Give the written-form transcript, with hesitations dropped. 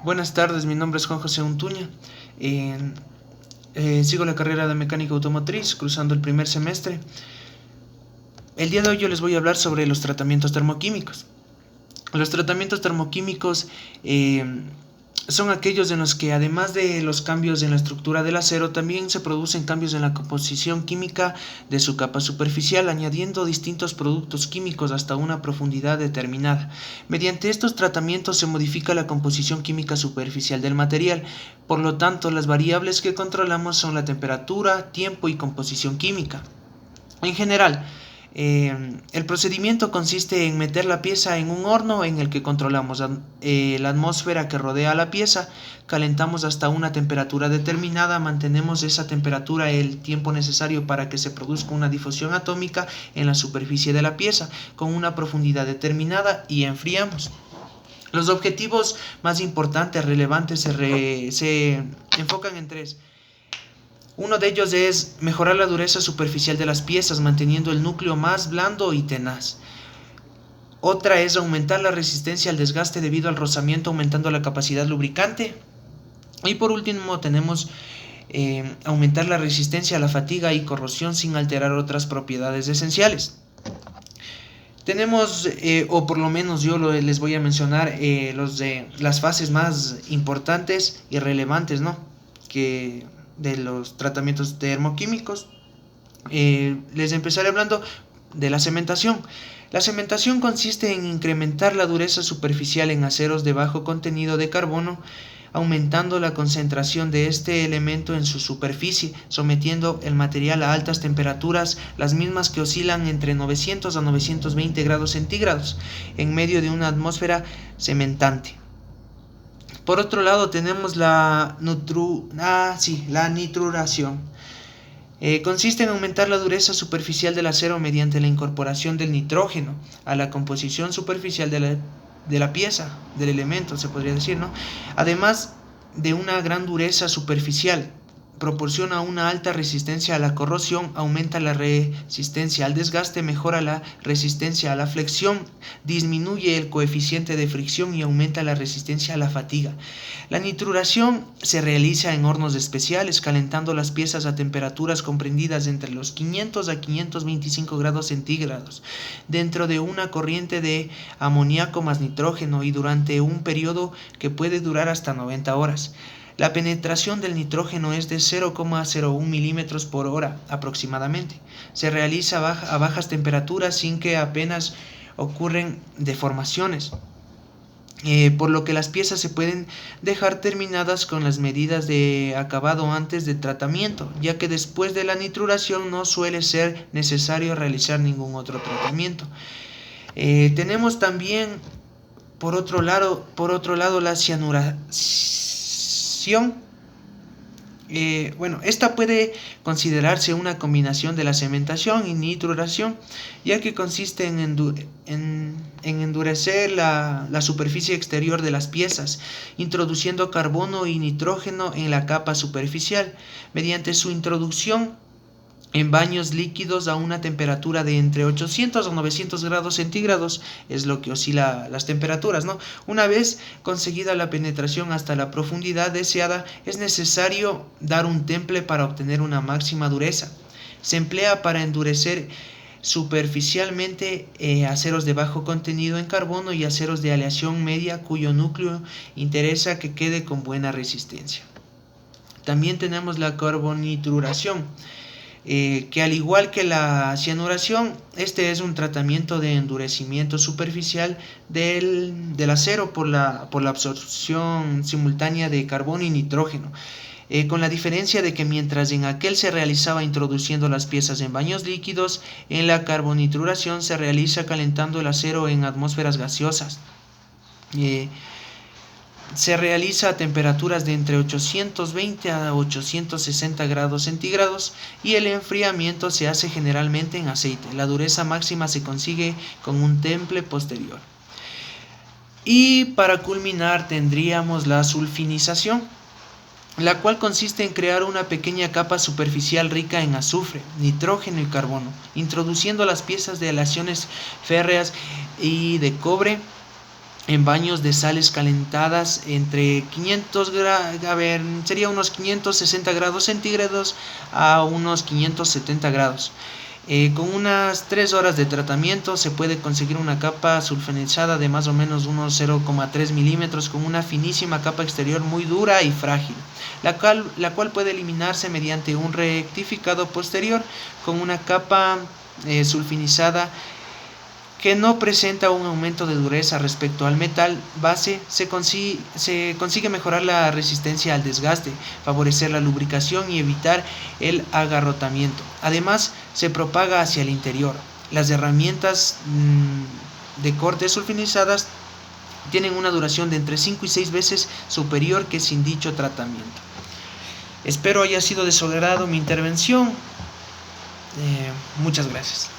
Buenas tardes, mi nombre es Juan José Untuña. En- Sigo la carrera de mecánica automotriz, cruzando el primer semestre. El día de hoy yo les voy a hablar sobre los tratamientos termoquímicos. Los tratamientos termoquímicos son aquellos en los que, además de los cambios en la estructura del acero, también se producen cambios en la composición química de su capa superficial, añadiendo distintos productos químicos hasta una profundidad determinada. Mediante estos tratamientos se modifica la composición química superficial del material. Por lo tanto, las variables que controlamos son la temperatura, tiempo y composición química. En general, el procedimiento consiste en meter la pieza en un horno en el que controlamos la atmósfera que rodea a la pieza, calentamos hasta una temperatura determinada, mantenemos esa temperatura el tiempo necesario para que se produzca una difusión atómica en la superficie de la pieza con una profundidad determinada y enfriamos. Los objetivos más importantes, relevantes, se enfocan en tres. Uno de ellos es mejorar la dureza superficial de las piezas, manteniendo el núcleo más blando y tenaz. Otra es aumentar la resistencia al desgaste debido al rozamiento, aumentando la capacidad lubricante. Y por último tenemos aumentar la resistencia a la fatiga y corrosión sin alterar otras propiedades esenciales. Tenemos, o por lo menos les voy a mencionar las fases más importantes y relevantes, ¿no? Que de los tratamientos termoquímicos. Les empezaré hablando de la cementación. La cementación consiste en incrementar la dureza superficial en aceros de bajo contenido de carbono, aumentando la concentración de este elemento en su superficie, sometiendo el material a altas temperaturas, las mismas que oscilan entre 900 a 920 grados centígrados, en medio de una atmósfera cementante. Por otro lado tenemos la nitruración. Consiste en aumentar la dureza superficial del acero mediante la incorporación del nitrógeno a la composición superficial de la pieza, del elemento, se podría decir, ¿no? Además de una gran dureza superficial, proporciona una alta resistencia a la corrosión, aumenta la resistencia al desgaste, mejora la resistencia a la flexión, disminuye el coeficiente de fricción y aumenta la resistencia a la fatiga. La nitruración se realiza en hornos especiales, calentando las piezas a temperaturas comprendidas entre los 500 a 525 grados centígrados, dentro de una corriente de amoníaco más nitrógeno y durante un periodo que puede durar hasta 90 horas. La penetración del nitrógeno es de 0,01 milímetros por hora aproximadamente. Se realiza a bajas temperaturas sin que apenas ocurren deformaciones. Por lo que las piezas se pueden dejar terminadas con las medidas de acabado antes del tratamiento, ya que después de la nitruración no suele ser necesario realizar ningún otro tratamiento. Tenemos también por otro lado la cianuración. Esta puede considerarse una combinación de la cementación y nitruración, ya que consiste en endurecer la superficie exterior de las piezas, introduciendo carbono y nitrógeno en la capa superficial. Mediante su introducción en baños líquidos a una temperatura de entre 800 a 900 grados centígrados, es lo que oscila las temperaturas, ¿no? Una vez conseguida la penetración hasta la profundidad deseada, es necesario dar un temple para obtener una máxima dureza. Se emplea para endurecer superficialmente aceros de bajo contenido en carbono y aceros de aleación media cuyo núcleo interesa que quede con buena resistencia. También tenemos la carbonitruración, que al igual que la cianuración, este es un tratamiento de endurecimiento superficial del acero por la absorción simultánea de carbono y nitrógeno, con la diferencia de que mientras en aquel se realizaba introduciendo las piezas en baños líquidos, en la carbonitruración se realiza calentando el acero en atmósferas gaseosas. Se realiza a temperaturas de entre 820 a 860 grados centígrados y el enfriamiento se hace generalmente en aceite. La dureza máxima se consigue con un temple posterior. Y para culminar tendríamos la sulfinización, la cual consiste en crear una pequeña capa superficial rica en azufre, nitrógeno y carbono, introduciendo las piezas de aleaciones férreas y de cobre en baños de sales calentadas entre 500 sería unos 560 grados centígrados a unos 570 grados. Con unas 3 horas de tratamiento se puede conseguir una capa sulfonizada de más o menos unos 0,3 milímetros con una finísima capa exterior muy dura y frágil, la cual puede eliminarse mediante un rectificado posterior con una capa sulfonizada que no presenta un aumento de dureza respecto al metal base. Se consigue mejorar la resistencia al desgaste, favorecer la lubricación y evitar el agarrotamiento. Además, se propaga hacia el interior. Las herramientas de corte sulfonizadas tienen una duración de entre 5 y 6 veces superior que sin dicho tratamiento. Espero haya sido de su agrado mi intervención. Muchas gracias.